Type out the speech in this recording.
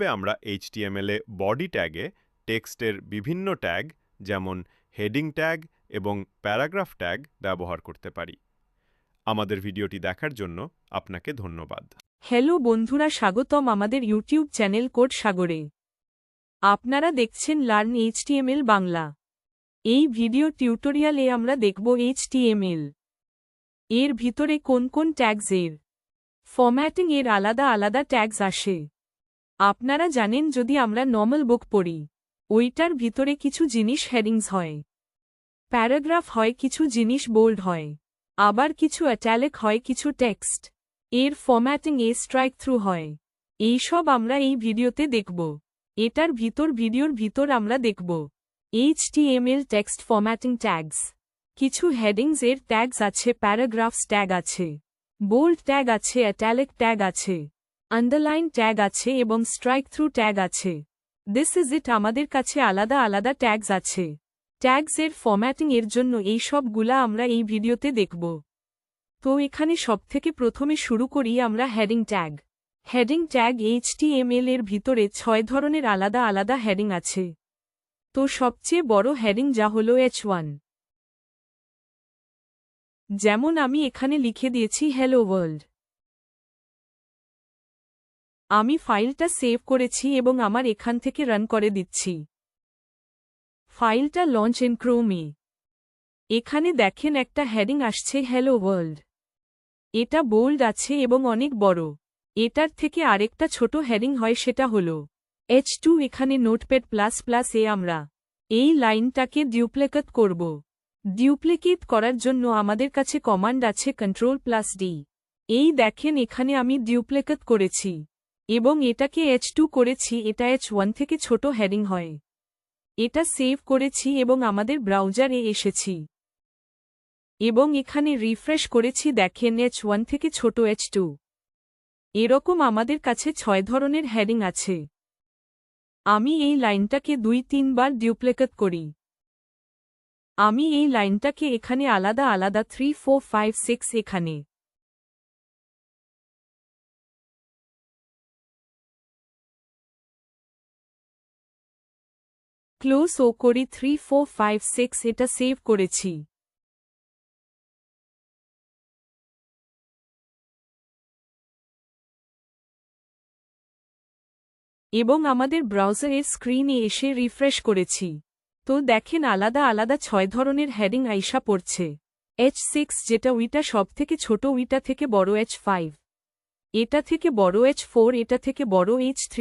কিভাবে আমরা HTML এ body ট্যাগে টেক্সটের বিভিন্ন ট্যাগ যেমন হেডিং ট্যাগ এবং প্যারাগ্রাফ ট্যাগ ব্যবহার করতে পারি। আমাদের ভিডিওটি দেখার জন্য আপনাকে ধন্যবাদ। হ্যালো বন্ধুরা, স্বাগতম আমাদের ইউটিউব চ্যানেল কোড সাগরে। আপনারা দেখছেন লার্ন HTML বাংলা। এই ভিডিও টিউটোরিয়ালে আমরা দেখব HTML এর ভিতরে কোন কোন ট্যাগস এর ফরম্যাটিং এর আলাদা আলাদা ট্যাগস আসে। আপনারা জানেন যদি আমরা নর্মাল বুক পড়ি ওইটার ভিতরে কিছু জিনিস হেডিংস হয়, প্যারাগ্রাফ হয়, কিছু জিনিস বোল্ড হয়, আবার কিছু অ্যাটালিক হয়, কিছু টেক্সট এর ফরম্যাটিং এ স্ট্রাইক থ্রু হয়। এইসব আমরা এই ভিডিওতে দেখব। এটার ভিডিওর ভিতর আমরা দেখব HTML টেক্সট ফরম্যাটিং ট্যাগস, কিছু হেডিংস এর ট্যাগস আছে, প্যারাগ্রাফস ট্যাগ আছে, বোল্ড ট্যাগ আছে, অ্যাটালিক ট্যাগ আছে, আন্ডারলাইন ট্যাগ আছে এবং স্ট্রাইক থ্রু ট্যাগ আছে। This is it. আমাদের কাছে আলাদা আলাদা ট্যাগস আছে। ট্যাগস এর ফরম্যাটিং এর জন্য এই সবগুলা আমরা এই ভিডিওতে দেখব। তো এখানে সবথেকে প্রথমে শুরু করি আমরা heading tag. Heading tag HTML এর ভিতরে 6 ধরনের আলাদা আলাদা হেডিং আছে। তো সবচেয়ে বড় হেডিং যা হলো H1, যেমন আমি এখানে লিখে দিয়েছি হ্যালো ওয়ার্ল্ড। আমি ফাইলটা সেভ করেছি এবং আমার এখান থেকে রান করে দিচ্ছি। ফাইলটা লঞ্চ ইন ক্রোমে। এখানে দেখেন একটা হেডিং আসছে হ্যালো ওয়ার্ল্ড। এটা বোল্ড আছে এবং অনেক বড়। এটার থেকে আরেকটা ছোট হেডিং হয়, সেটা হলো H2। এখানে নোটপ্যাড প্লাস প্লাস এ আমরা এই লাইনটাকে ডিউপ্লিকেট করব। ডিউপ্লিকেট করার জন্য আমাদের কাছে কমান্ড আছে Ctrl+D। এই দেখেন এখানে আমি ডিউপ্লিকেট করেছি এবং এটাকে H2 করেছি। এটা H1 থেকে ছোট হেডিং হয়। এটা সেভ করেছি এবং আমাদের ব্রাউজারে এসেছি এবং এখানে রিফ্রেশ করেছি, দেখেন H1 থেকে ছোট H2। এরকম আমাদের কাছে 6 ধরনের হেডিং আছে। আমি এই লাইনটাকে 2-3 বার ডিউপ্লিকেট করি। আমি এই লাইনটাকে এখানে আলাদা আলাদা 3, 4, 5, 6 এখানে ক্লোজ ও করি। 3, 4, 5, 6 এটা সেভ করেছি। এবং আমাদের ব্রাউজারের স্ক্রিনে এসে রিফ্রেশ করেছি। তো দেখেন আলাদা আলাদা 6 ধরনের হেডিং আইসা পড়ছে। H6 যেটা ওইটা সবথেকে ছোট, ওইটা থেকে বড় H5, এটা থেকে বড় H4, এটা থেকে বড় H3।